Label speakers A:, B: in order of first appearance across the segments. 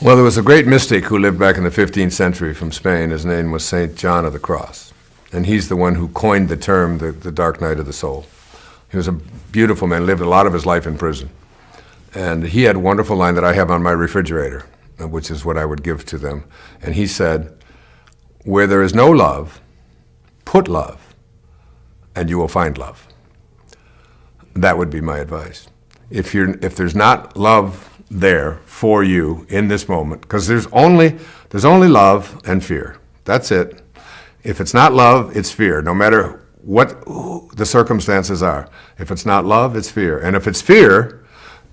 A: Well, there was a great mystic who lived back in the 15th century from Spain. His name was St. John of the Cross. And he's the one who coined the term, the dark night of the soul. He was a beautiful man, lived a lot of his life in prison. And he had a wonderful line that I have on my refrigerator, which is what I would give to them. And he said, "Where there is no love, put love, and you will find love." That would be my advice. If there's not love there for you in this moment, because there's only love and fear. That's it. If it's not love, it's fear, no matter what the circumstances are. If it's not love, it's fear. And if it's fear,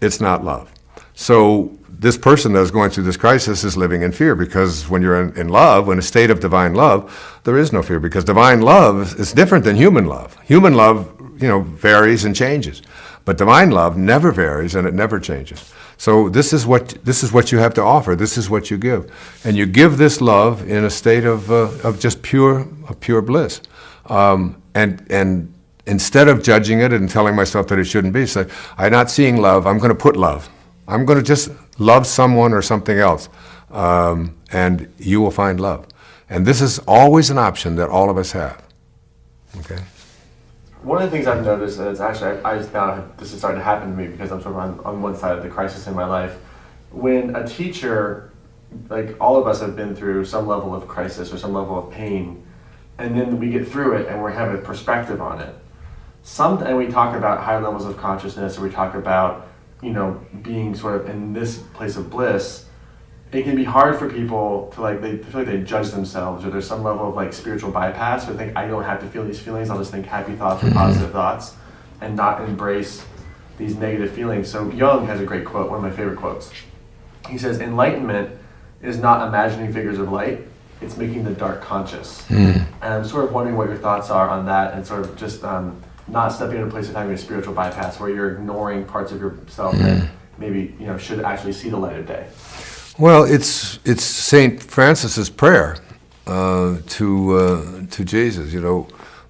A: it's not love. So this person that is going through this crisis is living in fear, because when you're in love, in a state of divine love, there is no fear, because divine love is different than human love. Human love, varies and changes. But divine love never varies and it never changes. So this is what you have to offer. This is what you give, and you give this love in a state of just pure bliss. And instead of judging it and telling myself that it shouldn't be, say, I'm not seeing love. I'm going to put love. I'm going to just love someone or something else, and you will find love. And this is always an option that all of us have. Okay.
B: One of the things I've noticed, and it's actually, this is starting to happen to me because I'm sort of on one side of the crisis in my life. When a teacher, like all of us have been through some level of crisis or some level of pain, and then we get through it and we have a perspective on it. And we talk about higher levels of consciousness, or we talk about, being sort of in this place of bliss. It can be hard for people to they feel like they judge themselves, or there's some level of spiritual bypass, or think I don't have to feel these feelings, I'll just think happy thoughts or positive thoughts and not embrace these negative feelings. So Jung has a great quote, one of my favorite quotes. He says, "Enlightenment is not imagining figures of light, it's making the dark conscious." And I'm sort of wondering what your thoughts are on that, and sort of just not stepping in a place of having a spiritual bypass where you're ignoring parts of yourself that maybe should actually see the light of day.
A: Well, it's St. Francis's prayer to Jesus.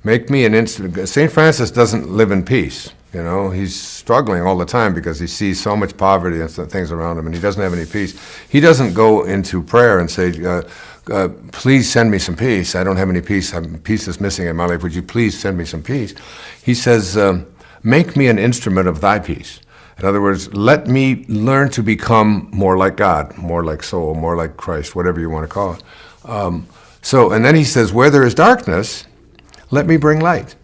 A: Make me an instrument. St. Francis doesn't live in peace. He's struggling all the time because he sees so much poverty and things around him, and he doesn't have any peace. He doesn't go into prayer and say, "Please send me some peace. I don't have any peace. Peace is missing in my life. Would you please send me some peace?" He says, "Make me an instrument of thy peace." In other words, let me learn to become more like God, more like soul, more like Christ, whatever you want to call it. And then he says, where there is darkness, let me bring light.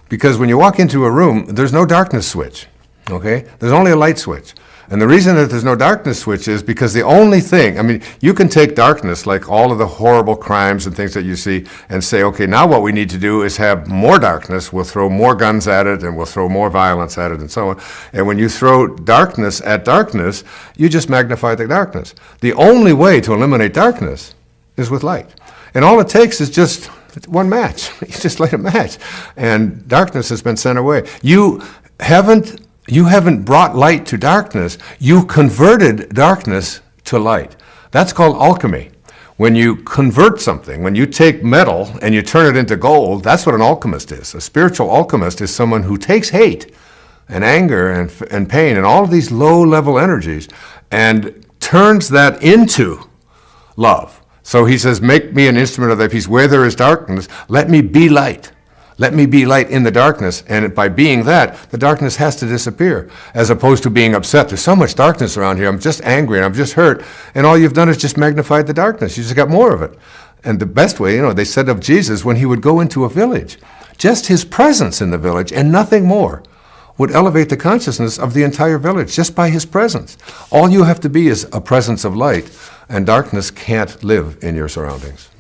A: Because when you walk into a room, there's no darkness switch, okay? There's only a light switch. And the reason that there's no darkness switch is because the only thing, you can take darkness, like all of the horrible crimes and things that you see, and say, okay, now what we need to do is have more darkness. We'll throw more guns at it, and we'll throw more violence at it, and so on. And when you throw darkness at darkness, you just magnify the darkness. The only way to eliminate darkness is with light. And all it takes is just one match. You just light a match, and darkness has been sent away. You haven't brought light to darkness. You converted darkness to light. That's called alchemy. When you convert something, when you take metal and you turn it into gold, that's what an alchemist is. A spiritual alchemist is someone who takes hate and anger and pain and all of these low-level energies and turns that into love. So he says, make me an instrument of thy peace. Where there is darkness, let me be light. Let me be light in the darkness, and by being that, the darkness has to disappear, as opposed to being upset. There's so much darkness around here, I'm just angry, and I'm just hurt, and all you've done is just magnified the darkness. You just got more of it. And the best way, they said of Jesus, when he would go into a village, just his presence in the village, and nothing more, would elevate the consciousness of the entire village, just by his presence. All you have to be is a presence of light, and darkness can't live in your surroundings.